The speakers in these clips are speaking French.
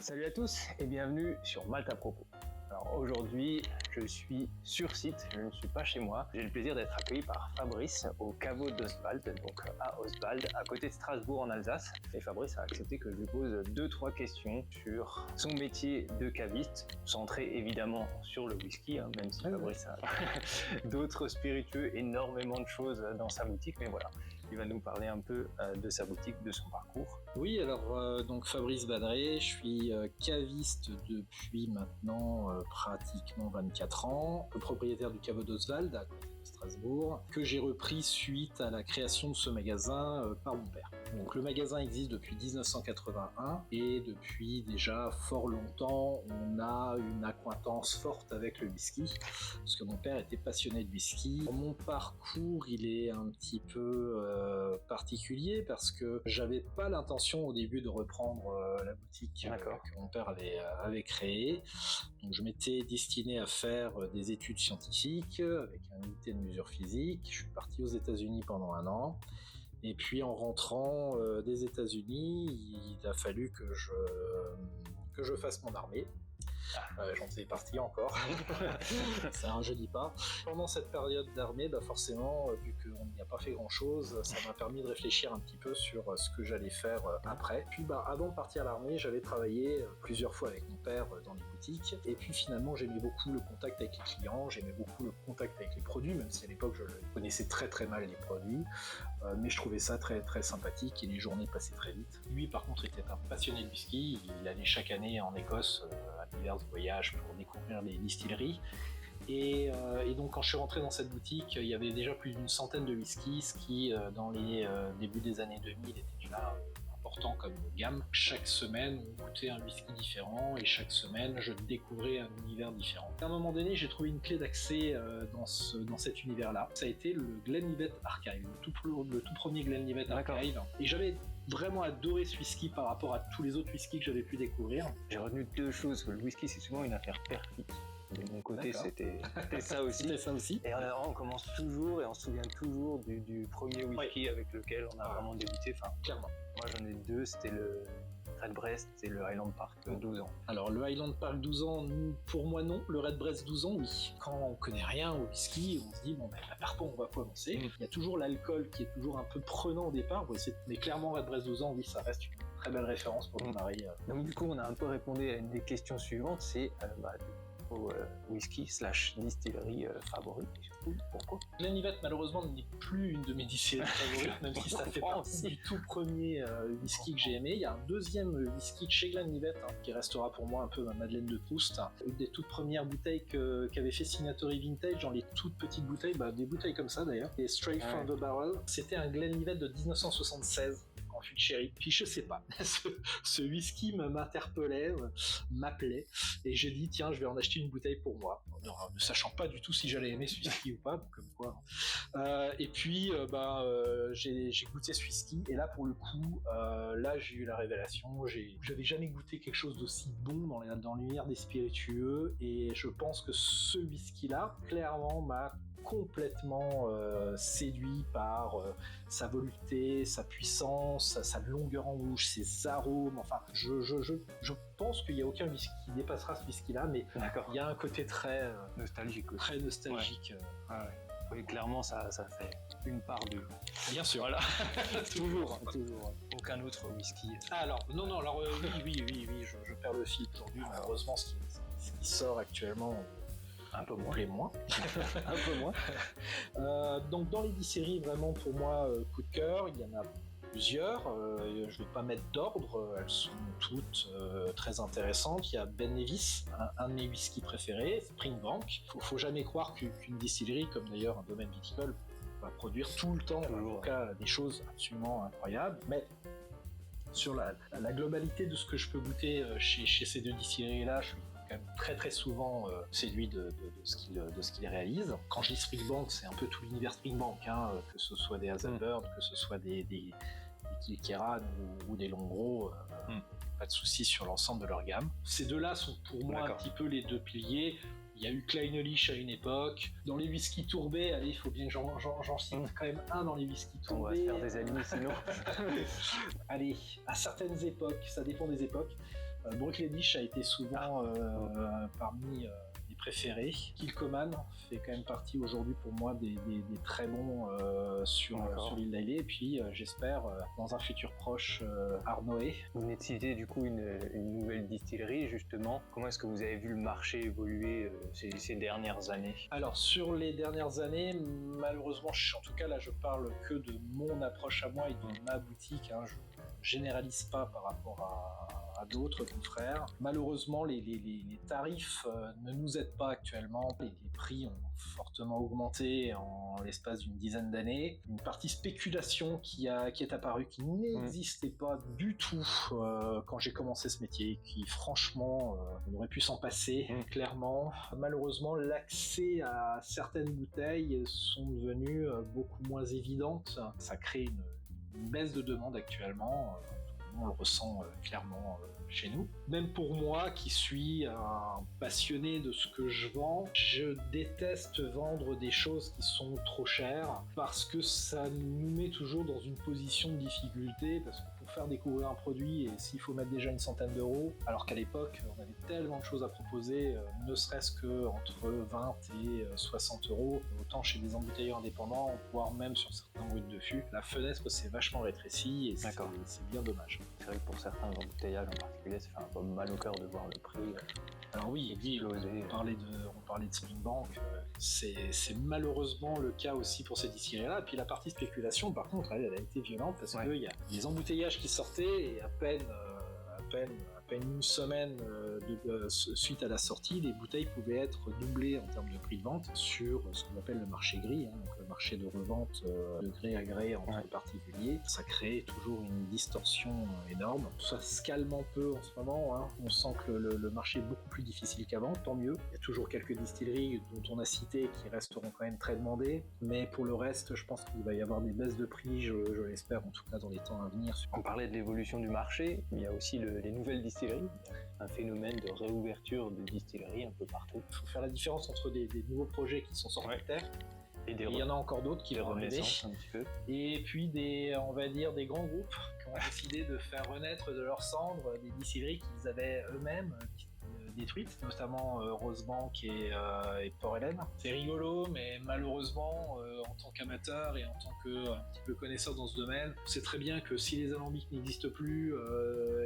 Salut à tous et bienvenue sur Malte à propos. Alors aujourd'hui, je suis sur site, je ne suis pas chez moi. J'ai le plaisir d'être accueilli par Fabrice au caveau d'Oswald, donc à Oswald, à côté de Strasbourg en Alsace. Et Fabrice a accepté que je lui pose 2-3 questions sur son métier de caviste, centré évidemment sur le whisky, même si Fabrice a d'autres spiritueux, énormément de choses dans sa boutique, mais voilà. Il va nous parler un peu de sa boutique, de son parcours. Oui, alors donc Fabrice Badré, je suis caviste depuis maintenant pratiquement 24 ans, le propriétaire du caveau d'Oswald à côté de Strasbourg, que j'ai repris suite à la création de ce magasin par mon père. Donc le magasin existe depuis 1981 et depuis déjà fort longtemps, on a une accointance forte avec le whisky, parce que mon père était passionné de whisky. Mon parcours, il est un petit peu particulier parce que j'avais pas l'intention au début de reprendre la boutique que mon père avait créée. Donc je m'étais destiné à faire des études scientifiques avec un unité de mesure physique. Je suis parti aux États-Unis pendant 1 an. Et puis en rentrant des États-Unis, il a fallu que je fasse mon armée. J'en faisais partie encore, ça ne rajeunit pas. Pendant cette période d'armée, forcément, vu qu'on n'y a pas fait grand-chose, ça m'a permis de réfléchir un petit peu sur ce que j'allais faire après. Puis avant de partir à l'armée, j'avais travaillé plusieurs fois avec mon père dans les boutiques. Et puis finalement, j'aimais beaucoup le contact avec les clients, j'aimais beaucoup le contact avec les produits, même si à l'époque je connaissais très très mal les produits. Mais je trouvais ça très très sympathique et les journées passaient très vite. Lui, par contre, était un passionné de whisky. Il allait chaque année en Écosse à divers voyages pour découvrir les distilleries. Et donc quand je suis rentré dans cette boutique, il y avait déjà plus d'une centaine de whiskies, ce qui dans les débuts des années 2000 était déjà important comme gamme. Chaque semaine, on goûtait un whisky différent et chaque semaine, je découvrais un univers différent. À un moment donné, j'ai trouvé une clé d'accès dans cet univers-là. Ça a été le Glenlivet Archive, le tout premier Glenlivet Archive. Et j'avais vraiment adoré ce whisky par rapport à tous les autres whiskies que j'avais pu découvrir. J'ai retenu 2 choses. Le whisky, c'est souvent une affaire perfide. De mon côté, c'était ça aussi. C'était ça aussi. Et on commence toujours et on se souvient toujours du premier whisky avec lequel on a vraiment débuté. Enfin, clairement. Moi, j'en ai 2. C'était le Redbreast et le Highland Park 12 ans. Alors, le Highland Park 12 ans, pour moi, non. Le Redbreast 12 ans, oui. Quand on connaît rien au whisky, on se dit, par contre, on va commencer. Il y a toujours l'alcool qui est toujours un peu prenant au départ. Mais clairement, Redbreast 12 ans, oui, ça reste une très belle référence pour démarrer. Donc, du coup, on a un peu répondu à une des questions suivantes. C'est whisky / distillerie favorite, et surtout pourquoi? Glenlivet malheureusement n'est plus une de mes distilleries favorites, même si ça fait partie du tout premier whisky que j'ai aimé. Il y a un deuxième whisky de chez Glenlivet qui restera pour moi un peu ma Madeleine de Proust. Une des toutes premières bouteilles qu'avait fait Signatory Vintage, dans les toutes petites bouteilles, des bouteilles comme ça d'ailleurs, et Straight from the Barrel. C'était un Glenlivet de 1976. En fût de sherry. Puis je sais pas, ce whisky m'interpellait, m'appelait, et j'ai dit tiens, je vais en acheter une bouteille pour moi, ne sachant pas du tout si j'allais aimer ce whisky ou pas, comme quoi. Et puis j'ai goûté ce whisky, et là pour le coup, là j'ai eu la révélation. J'avais jamais goûté quelque chose d'aussi bon dans l'univers des spiritueux, et je pense que ce whisky-là, clairement, m'a complètement séduit par sa volupté, sa puissance, sa longueur en bouche, ses arômes. Enfin, je pense qu'il n'y a aucun whisky qui dépassera ce whisky-là, mais il y a un côté très nostalgique. Très nostalgique. Ouais. Oui, clairement, ça fait une part de. Bien sûr. Voilà. toujours. Aucun autre whisky. Alors, oui, je perds le fil aujourd'hui. Malheureusement, ce qui sort actuellement. Un peu moins. Un peu moins. Donc dans les distilleries, vraiment pour moi, coup de cœur, il y en a plusieurs. Je ne vais pas mettre d'ordre, elles sont toutes très intéressantes. Il y a Ben Nevis, un de mes whiskies préférés, Springbank. Faut jamais croire qu'une distillerie, comme d'ailleurs un domaine viticole, va produire tout le temps, en tout cas, des choses absolument incroyables. Mais sur la globalité de ce que je peux goûter chez ces 2 distilleries-là, je suis quand même très très souvent séduit de ce qu'ils réalisent. Quand je dis Springbank, c'est un peu tout l'univers Springbank, que ce soit des Hazelburn, que ce soit des Kilkerran ou des Longros, pas de soucis sur l'ensemble de leur gamme. Ces 2-là sont pour moi un petit peu les 2 piliers. Il y a eu Clynelish à une époque. Dans les whiskies tourbés, allez, il faut bien que j'en cite quand même un dans les whiskies tourbés. On va se faire des amis sinon. Allez, à certaines époques, ça dépend des époques, Bruichladdich a été souvent parmi les préférés. Kilchoman fait quand même partie aujourd'hui pour moi des très bons sur l'île d'Ailey. Et puis j'espère dans un futur proche Arnoët. Vous venez de citer du coup une nouvelle distillerie justement. Comment est-ce que vous avez vu le marché évoluer ces dernières années? Alors sur les dernières années, malheureusement, en tout cas là je parle que de mon approche à moi et de ma boutique. Je généralise pas par rapport à d'autres confrères. Malheureusement, les tarifs ne nous aident pas actuellement. Les prix ont fortement augmenté en l'espace d'une dizaine d'années. Une partie spéculation qui est apparue, qui n'existait pas du tout quand j'ai commencé ce métier, qui franchement, on aurait pu s'en passer, clairement. Malheureusement, l'accès à certaines bouteilles sont devenues beaucoup moins évidentes. Ça crée une baisse de demande actuellement. On le ressent clairement chez nous. Même pour moi qui suis un passionné de ce que je vends, je déteste vendre des choses qui sont trop chères parce que ça nous met toujours dans une position de difficulté, parce que pour faire découvrir un produit, et s'il faut mettre déjà une centaine d'euros, alors qu'à l'époque on avait tellement de choses à proposer, ne serait-ce que entre 20 et 60 euros, autant chez des embouteilleurs indépendants, voire même sur certains bruits de fût, la fenêtre s'est vachement rétrécie et c'est bien dommage. C'est vrai que pour certains embouteillages en particulier, ça fait un peu mal au cœur de voir le prix alors oui, exploser. On parlait de Springbank, c'est malheureusement le cas aussi pour ces distilleries-là. Et puis la partie spéculation, par contre, elle a été violente parce qu'il y a des embouteillages qui sortaient et à peine une semaine suite à la sortie, les bouteilles pouvaient être doublées en termes de prix de vente sur ce qu'on appelle le marché gris, donc le marché de revente de gré à gré entre particuliers. Ça crée toujours une distorsion énorme. Ça se calme un peu en ce moment, on sent que le marché est beaucoup plus difficile qu'avant, tant mieux. Il y a toujours quelques distilleries dont on a cité qui resteront quand même très demandées, mais pour le reste, je pense qu'il va y avoir des baisses de prix, je l'espère en tout cas dans les temps à venir. On parlait de l'évolution du marché, mais il y a aussi les nouvelles distilleries, un phénomène de réouverture de distilleries un peu partout. Il faut faire la différence entre des nouveaux projets qui sont sortis de terre, et il y en a encore d'autres qui vont arriver, un petit peu. Et puis des grands groupes qui ont décidé de faire renaître de leurs cendres des distilleries qu'ils avaient eux-mêmes détruites, notamment Rosebank et Port-Hélène. C'est rigolo, mais malheureusement, en tant qu'amateur et en tant que un petit peu connaisseur dans ce domaine, on sait très bien que si les alambics n'existent plus,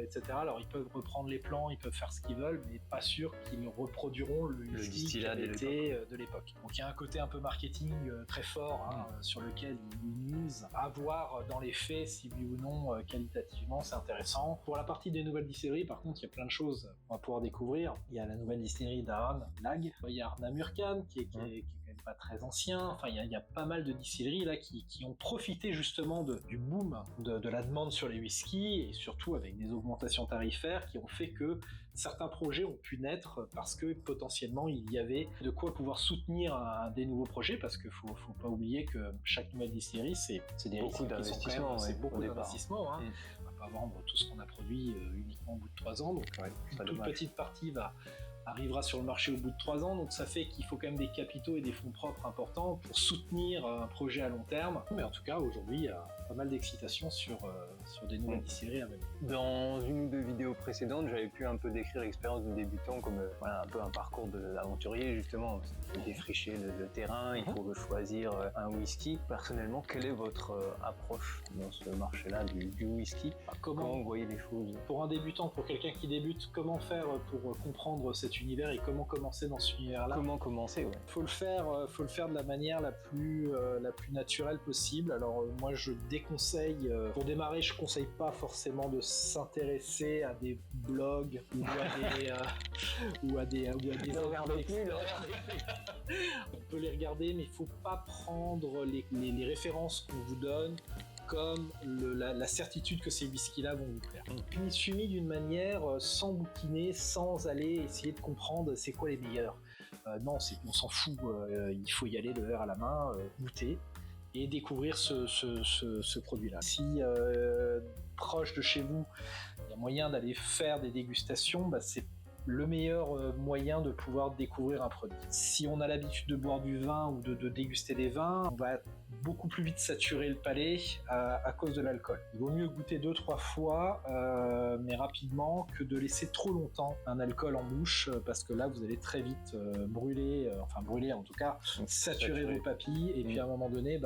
etc., alors ils peuvent reprendre les plans, ils peuvent faire ce qu'ils veulent, mais pas sûr qu'ils reproduiront le distillat de l'époque. Donc il y a un côté un peu marketing très fort sur lequel ils misent, à voir dans les faits si oui ou non qualitativement c'est intéressant. Pour la partie des nouvelles distilleries, par contre, il y a plein de choses qu'on va pouvoir découvrir. Il y a la nouvelle distillerie d'Arn, Lag. Il y a Arnamurcan qui est quand même pas très ancien. Enfin, il y a pas mal de distilleries là qui ont profité justement du boom de la demande sur les whiskies, et surtout avec des augmentations tarifaires qui ont fait que certains projets ont pu naître parce que potentiellement il y avait de quoi pouvoir soutenir des nouveaux projets, parce qu'il faut pas oublier que chaque nouvelle distillerie c'est des beaucoup d'investissements. C'est beaucoup d'investissements. On va pas vendre tout ce qu'on a produit uniquement au bout de 3 ans, donc une toute petite partie arrivera sur le marché au bout de 3 ans, donc ça fait qu'il faut quand même des capitaux et des fonds propres importants pour soutenir un projet à long terme. Mais en tout cas, aujourd'hui, il y a pas mal d'excitation sur des nouvelles distilleries à venir. Dans une ou deux vidéos précédentes, j'avais pu un peu décrire l'expérience de débutant comme un peu un parcours d'aventurier, justement. Il faut défricher le terrain, il faut choisir un whisky. Personnellement, quelle est votre approche dans ce marché-là du whisky? Comment vous voyez les choses? Pour un débutant, pour quelqu'un qui débute, comment faire pour comprendre cet univers et comment commencer dans cet univers-là? Comment commencer, Faut le faire de la manière la plus naturelle possible. Alors moi, je déconseille, pour démarrer, je conseille pas forcément de s'intéresser à des blogs ou à des on peut les regarder, mais il faut pas prendre les références qu'on vous donne comme la certitude que ces whiskies-là vont vous plaire. Il suffit d'une manière sans bouquiner, sans aller essayer de comprendre c'est quoi les meilleurs. Non, on s'en fout, il faut y aller le verre à la main, goûter et découvrir ce produit-là. Si proche de chez vous, il y a moyen d'aller faire des dégustations, c'est le meilleur moyen de pouvoir découvrir un produit. Si on a l'habitude de boire du vin ou de déguster des vins, on va beaucoup plus vite saturer le palais à cause de l'alcool. Il vaut mieux goûter 2-3 fois, mais rapidement, que de laisser trop longtemps un alcool en bouche, parce que là, vous allez très vite brûler en tout cas, saturer vos papilles, et puis à un moment donné,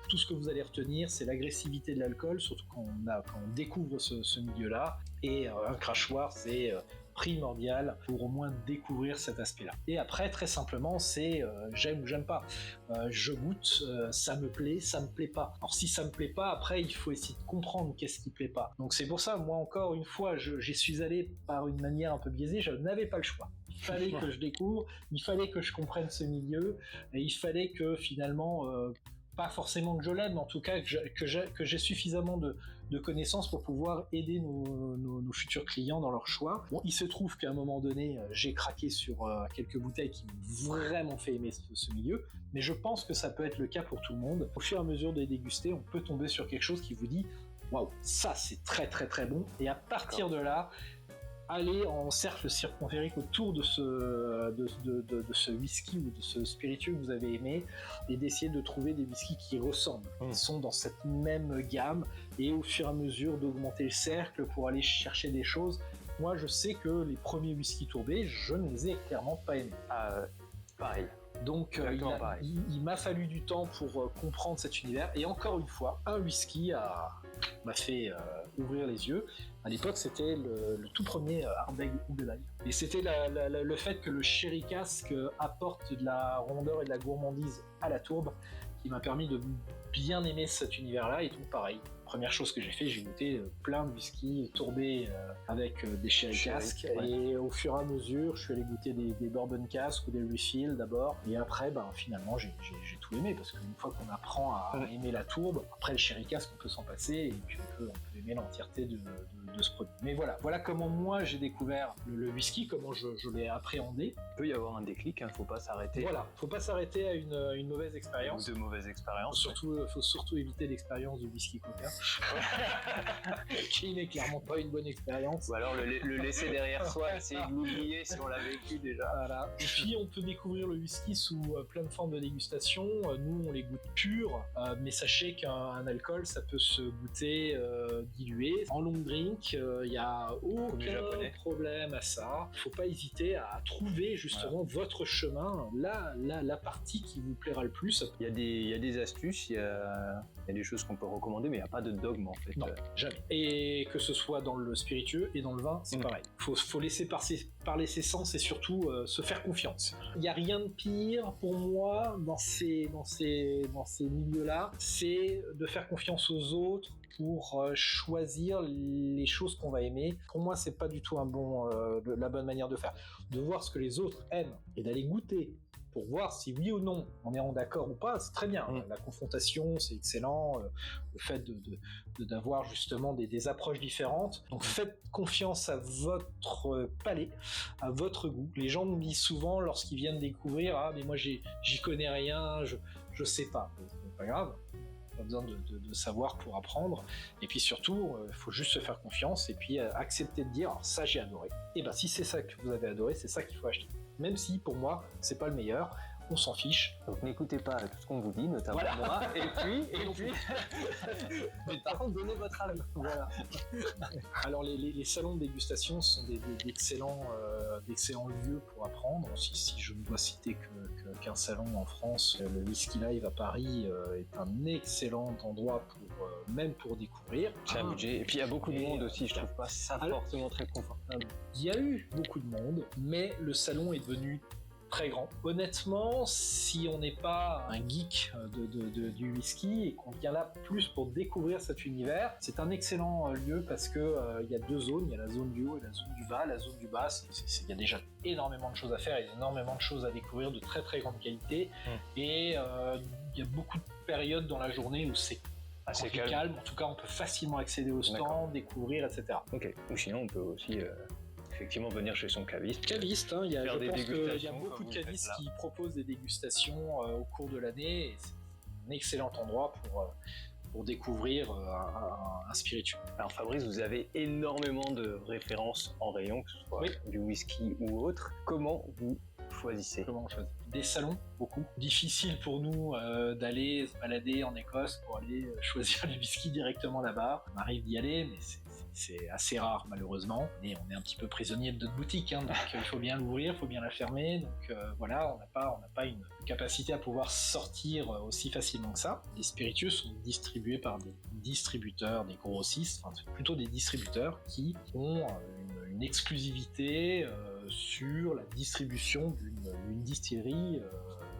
tout ce que vous allez retenir, c'est l'agressivité de l'alcool, surtout quand on découvre ce milieu-là, et un crachoir, c'est primordial pour au moins découvrir cet aspect-là. Et après, très simplement, c'est j'aime ou j'aime pas. Je goûte, ça me plaît, ça me plaît pas. Alors si ça me plaît pas, après, il faut essayer de comprendre qu'est-ce qui plaît pas. Donc c'est pour ça, moi encore une fois, j'y suis allé par une manière un peu biaisée, je n'avais pas le choix. Il fallait que je découvre, il fallait que je comprenne ce milieu, et il fallait que finalement... pas forcément que je l'aime, mais en tout cas que j'ai suffisamment de connaissances pour pouvoir aider nos futurs clients dans leur choix. Bon, il se trouve qu'à un moment donné, j'ai craqué sur quelques bouteilles qui m'ont vraiment fait aimer ce milieu, mais je pense que ça peut être le cas pour tout le monde. Au fur et à mesure de déguster, on peut tomber sur quelque chose qui vous dit « Waouh, ça c'est très très très bon », et à partir de là, aller en cercle circonférique autour de ce whisky ou de ce spiritueux que vous avez aimé, et d'essayer de trouver des whiskies qui ressemblent, qui sont dans cette même gamme, et au fur et à mesure d'augmenter le cercle pour aller chercher des choses. Moi, je sais que les premiers whiskies tourbés, je ne les ai clairement pas aimés. Pareil. Donc il m'a fallu du temps pour comprendre cet univers, et encore une fois, un whisky m'a fait ouvrir les yeux. À l'époque, c'était le tout premier Ardbeg Ugelai. Et c'était le fait que le sherry cask apporte de la rondeur et de la gourmandise à la tourbe qui m'a permis de bien aimer cet univers-là. Et donc pareil, première chose que j'ai fait, j'ai goûté plein de whisky tourbés avec des sherry cask, et au fur et à mesure, je suis allé goûter des bourbon cask ou des refill d'abord, et après, finalement, j'ai tout aimé, parce qu'une fois qu'on apprend à aimer la tourbe, après le sherry cask, on peut s'en passer, et puis on peut aimer l'entièreté de ce produit. Mais voilà comment moi j'ai découvert le whisky, comment je l'ai appréhendé. Il peut y avoir un déclic, faut pas s'arrêter. Voilà, faut pas s'arrêter à une mauvaise expérience. Ou de mauvaises expériences. Faut surtout éviter l'expérience du whisky coca, qui n'est clairement pas une bonne expérience. Ou alors le laisser derrière soi, essayer de l'oublier si on l'a vécu déjà. Voilà. Et puis on peut découvrir le whisky sous plein de formes de dégustation. Nous, on les goûte purs, mais sachez qu'un alcool, ça peut se goûter dilué. En long drink, il n'y a aucun problème à ça. Il ne faut pas hésiter à trouver justement votre chemin, la partie qui vous plaira le plus. Il y a des astuces, il y a des choses qu'on peut recommander, mais il n'y a pas de dogme en fait. Non, jamais. Et que ce soit dans le spiritueux et dans le vin, c'est pareil. Faut laisser parler ses sens, et surtout se faire confiance. Il n'y a rien de pire pour moi dans ces milieux-là, c'est de faire confiance aux autres pour choisir les choses qu'on va aimer. Pour moi, c'est pas du tout la bonne manière de faire. De voir ce que les autres aiment et d'aller goûter pour voir si oui ou non on est en d'accord ou pas, c'est très bien. La confrontation, c'est excellent. Le fait d'avoir justement des approches différentes. Donc faites confiance à votre palais, à votre goût. Les gens me disent souvent lorsqu'ils viennent découvrir, mais moi j'y connais rien, je sais pas. C'est pas grave. Pas besoin de savoir pour apprendre, et puis surtout il faut juste se faire confiance, et puis accepter de dire ça j'ai adoré, et si c'est ça que vous avez adoré, c'est ça qu'il faut acheter, même si pour moi c'est pas le meilleur, on s'en fiche. Donc n'écoutez pas tout ce qu'on vous dit, notamment moi, et puis mais par contre donnez votre avis. Voilà. Alors les salons de dégustation sont d'excellents lieux pour apprendre. Si je ne dois citer qu'un salon en France, le Whisky Live à Paris est un excellent endroit même pour découvrir. C'est un budget, et puis il y a beaucoup de monde aussi, je trouve pas ça forcément très confortable. Il y a eu beaucoup de monde, mais le salon est devenu très grand. Honnêtement, si on n'est pas un geek du whisky et qu'on vient là plus pour découvrir cet univers, c'est un excellent lieu, parce que il y a deux zones, il y a la zone du haut et la zone du bas. La zone du bas, il y a déjà énormément de choses à faire, et énormément de choses à découvrir de très très grande qualité, et il y a beaucoup de périodes dans la journée où c'est assez calme. En tout cas, on peut facilement accéder au stand, découvrir, etc. Ok. Ou sinon, on peut aussi effectivement venir chez son caviste. Je pense qu'il y a beaucoup de cavistes qui proposent des dégustations au cours de l'année, et c'est un excellent endroit pour pour découvrir un spiritueux. Alors Fabrice, vous avez énormément de références en rayon, que ce soit du whisky ou autre. Comment vous choisissez? Comment on choisit? Des salons, beaucoup. Difficile pour nous d'aller se balader en Écosse pour aller choisir les whiskies directement là-bas. On arrive d'y aller, mais c'est assez rare malheureusement. Et on est un petit peu prisonnier de notre boutique, donc il faut bien l'ouvrir, il faut bien la fermer. Donc voilà, on n'a pas une capacité à pouvoir sortir aussi facilement que ça. Les spiritueux sont distribués par des distributeurs, des grossistes, enfin plutôt des distributeurs qui ont une exclusivité sur la distribution d'une distillerie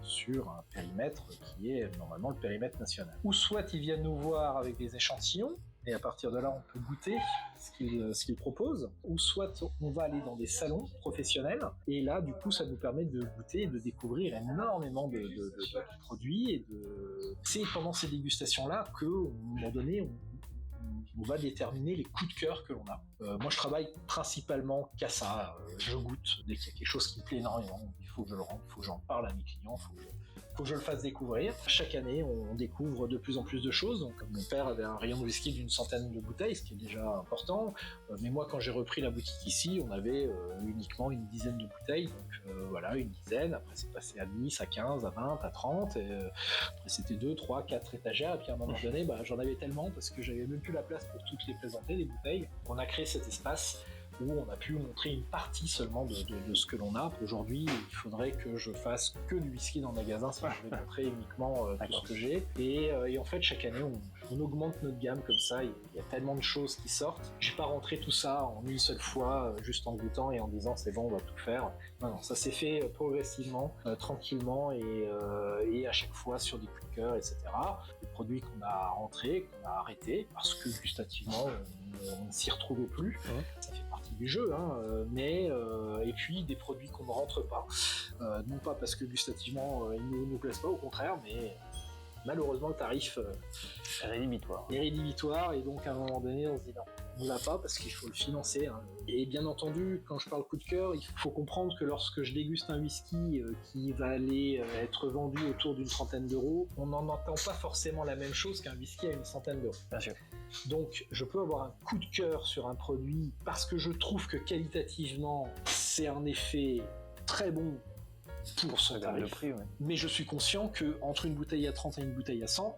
sur un périmètre qui est normalement le périmètre national. Ou soit ils viennent nous voir avec des échantillons, et à partir de là on peut goûter ce qu'ils proposent, ou soit on va aller dans des salons professionnels, et là du coup ça nous permet de goûter et de découvrir énormément de produits, et c'est pendant ces dégustations-là qu'à un moment donné on va déterminer les coups de cœur que l'on a. Moi je travaille principalement qu'à ça, je goûte dès qu'il y a quelque chose qui me plaît énormément, il faut que je le rende, il faut que j'en parle à mes clients, il faut que je le fasse découvrir. Chaque année, on découvre de plus en plus de choses. Donc, mon père avait un rayon de whisky d'une centaine de bouteilles, ce qui est déjà important. Mais moi, quand j'ai repris la boutique ici, on avait uniquement une dizaine de bouteilles. Donc voilà, une dizaine. Après, c'est passé à 10, à 15, à 20, à 30. Et, après, c'était 2, 3, 4 étagères. Et puis à un moment donné, j'en avais tellement parce que j'avais même plus la place pour toutes les présenter, les bouteilles. On a créé cet espace où on a pu montrer une partie seulement de ce que l'on a. Aujourd'hui, il faudrait que je fasse que du whisky dans le magasin si je vais montrer uniquement tout ce que j'ai. Et en fait, chaque année, on augmente notre gamme comme ça. Il y a tellement de choses qui sortent. J'ai pas rentré tout ça en une seule fois, juste en goûtant et en disant c'est bon, on va tout faire. Non, ça s'est fait progressivement, tranquillement et à chaque fois sur des coups de cœur, etc. Des produits qu'on a rentrés, qu'on a arrêtés parce que gustativement, on ne s'y retrouvait plus. Ça fait partie du jeu, mais et puis des produits qu'on ne rentre pas, non pas parce que gustativement ils ne nous plaisent pas, au contraire, mais malheureusement le tarif est rédhibitoire. Et donc à un moment donné on se dit non, on ne l'a pas parce qu'il faut le financer. Et bien entendu, quand je parle coup de cœur, il faut comprendre que lorsque je déguste un whisky qui va aller être vendu autour d'une trentaine d'euros, on n'en entend pas forcément la même chose qu'un whisky à une centaine d'euros. Bien sûr. Donc je peux avoir un coup de cœur sur un produit parce que je trouve que qualitativement c'est un effet très bon pour son tarif. Le prix, mais je suis conscient qu'entre une bouteille à 30 et une bouteille à 100,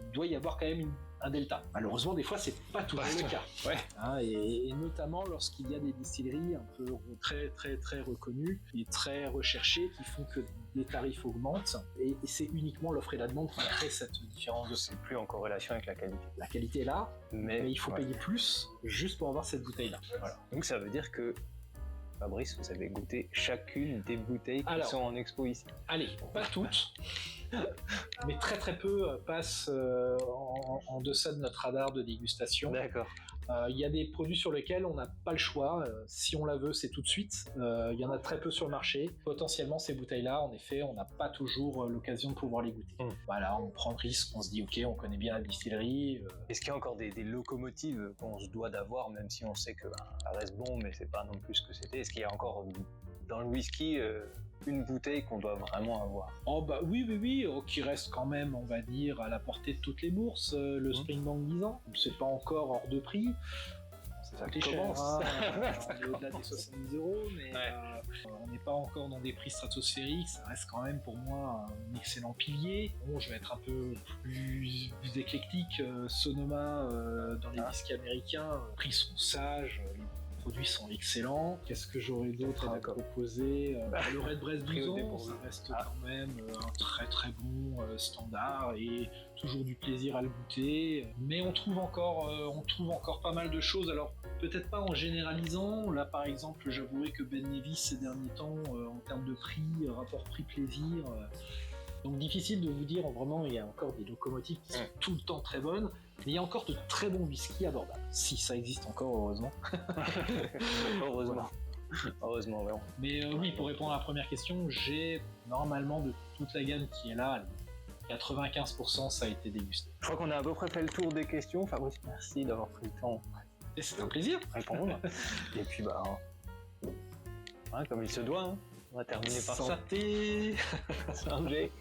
il doit y avoir quand même un delta. Malheureusement, des fois, c'est pas toujours le cas. Et notamment lorsqu'il y a des distilleries un peu très très très reconnues et très recherchées qui font que les tarifs augmentent, et c'est uniquement l'offre et la demande qui crée cette différence. C'est plus en corrélation avec la qualité. La qualité est là, mais il faut payer plus juste pour avoir cette bouteille-là. Voilà. Donc ça veut dire que Fabrice, vous avez goûté chacune des bouteilles qui sont en expo ici. Allez, pas toutes, mais très très peu passent en deçà de notre radar de dégustation. D'accord. Il y a des produits sur lesquels on n'a pas le choix. Si on la veut, c'est tout de suite. Il y en a très peu sur le marché. Potentiellement, ces bouteilles-là, en effet, on n'a pas toujours l'occasion de pouvoir les goûter. Voilà, on prend le risque, on se dit, ok, on connaît bien la distillerie. Est-ce qu'il y a encore des locomotives qu'on se doit d'avoir, même si on sait que ça reste bon, mais c'est pas non plus ce que c'était? Est-ce qu'il y a encore dans le whisky une bouteille qu'on doit vraiment avoir? Oui, qui reste quand même, on va dire, à la portée de toutes les bourses. Le Springbank 10 ans, c'est pas encore hors de prix. Ça coûte cher, on est au-delà des 70 €, mais on n'est pas encore dans des prix stratosphériques. Ça reste quand même pour moi un excellent pilier. Bon, je vais être un peu plus éclectique. Sonoma dans les whiskies américains, les prix sont sages, les produits sont excellents. Qu'est-ce que j'aurais d'autre à proposer? Le Redbreast 12 ans, ça reste quand même un très très bon standard et toujours du plaisir à le goûter. Mais on trouve encore pas mal de choses. Alors peut-être pas en généralisant. Là par exemple, j'avouerai que Ben Nevis ces derniers temps, en termes de prix, rapport prix-plaisir, donc difficile de vous dire vraiment. Il y a encore des locomotives qui sont tout le temps très bonnes. Mais il y a encore de très bons whisky abordables. Si ça existe encore, heureusement. Heureusement. Heureusement, vraiment. Mais oui, pour répondre à la première question, j'ai normalement de toute la gamme qui est là, 95% ça a été dégusté. Je crois qu'on a à peu près fait le tour des questions. Fabrice, merci d'avoir pris le temps. Et c'est un plaisir de répondre. Et puis, comme il se doit, on va terminer par ça. Santé. Santé.